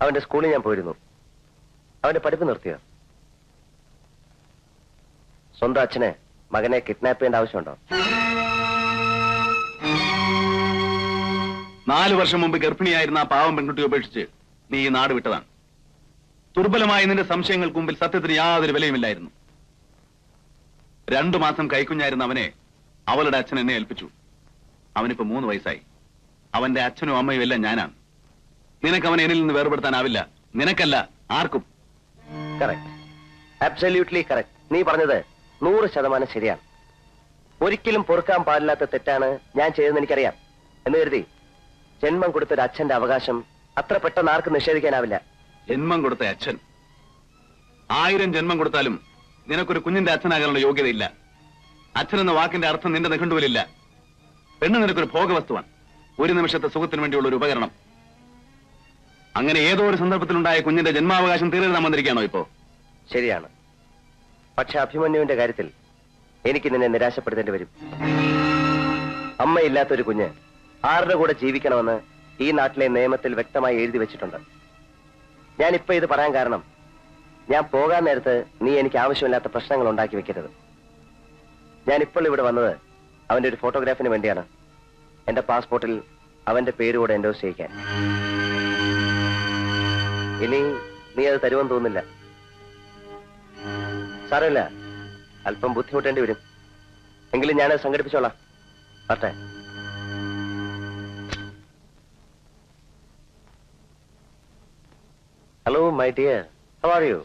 അവന്റെ സ്കൂളിൽ ഞാൻ പോയിരുന്നു. അവന്റെ പഠിപ്പ് നിർത്തിയോ? സ്വന്തം അച്ഛനെ മകനെ കിഡ്നാപ്പ് ചെയ്യേണ്ട ആവശ്യമുണ്ടോ? 4 വർഷം മുമ്പ് ഗർഭിണിയായിരുന്ന ആ പാവം പെൺകുട്ടിയെ ഉപേക്ഷിച്ച് നീ ഈ നാട് വിട്ടതാണ്. ദുർബലമായ നിന്റെ സംശയങ്ങൾക്ക് മുമ്പിൽ സത്യത്തിന് യാതൊരു വിലയുമില്ലായിരുന്നു. 2 മാസം കൈക്കുഞ്ഞായിരുന്ന അവനെ അവളുടെ അച്ഛൻ എന്നെ ഏൽപ്പിച്ചു. അവനിപ്പോ 3 വയസ്സായി. അവന്റെ അച്ഛനും അമ്മയും എല്ലാം ഞാനാണ്. നിനക്ക് അവനെ എന്നിൽ നിന്ന് വേർപെടുത്താനാവില്ല. നിനക്കല്ല, ആർക്കും. Correct, absolutely correct. നീ പറഞ്ഞത് 100% ശരിയാണ്. ഒരിക്കലും പൊറുക്കാൻ പാടില്ലാത്ത തെറ്റാണ് ഞാൻ ചെയ്തതെന്ന് എനിക്കറിയാം. എന്ന് കരുതി ജന്മം കൊടുത്തൊരു അച്ഛന്റെ അവകാശം അത്ര പെട്ടെന്ന് ആർക്കും നിഷേധിക്കാനാവില്ല. ജന്മം കൊടുത്ത അച്ഛൻ 1000 ജന്മം കൊടുത്താലും നിനക്കൊരു കുഞ്ഞിന്റെ അച്ഛനാകാനുള്ള യോഗ്യതയില്ല. അച്ഛൻ എന്ന വാക്കിന്റെ അർത്ഥം നിന്റെ നിഘണ്ടുവിലില്ല. പെണ്ണ് നിനക്കൊരു ഭോഗവസ്തുവാണ്, ഒരു നിമിഷത്തെ സുഖത്തിന് വേണ്ടിയുള്ള ഒരു ഉപകരണം. അങ്ങനെ ഏതോ ഒരു സന്ദർഭത്തിലുണ്ടായ കുഞ്ഞിന്റെ ജന്മാവകാശം തീരെഴുതാൻ വന്നിരിക്കുകയാണോ ഇപ്പോ? ശരിയാണ്. പക്ഷെ അഭിമന്യുവിന്റെ കാര്യത്തിൽ എനിക്ക് നിന്നെ നിരാശപ്പെടുത്തേണ്ടി വരും. അമ്മയില്ലാത്തൊരു കുഞ്ഞ് ആരുടെ കൂടെ ജീവിക്കണമെന്ന് ഈ നാട്ടിലെ നിയമത്തിൽ വ്യക്തമായി എഴുതി വെച്ചിട്ടുണ്ട്. ഞാനിപ്പോ ഇത് പറയാൻ കാരണം, ഞാൻ പോകാൻ നേരത്ത് നീ എനിക്ക് ആവശ്യമില്ലാത്ത പ്രശ്നങ്ങൾ ഉണ്ടാക്കി വെക്കരുത്. ഞാനിപ്പോൾ ഇവിടെ വന്നത് അവന്റെ ഒരു ഫോട്ടോഗ്രാഫിന് വേണ്ടിയാണ്. എന്റെ പാസ്പോർട്ടിൽ അവന്റെ പേരുകൂടെ എൻഡോസ് ചെയ്യിക്കാൻ. ഇനി നീ അത് തരുമെന്ന് തോന്നുന്നില്ല. സാരമില്ല, അല്പം ബുദ്ധിമുട്ടേണ്ടി വരും. എങ്കിലും ഞാനത് സംഘടിപ്പിച്ചോളാം. പറ്റേ? Hello my dear, how are you?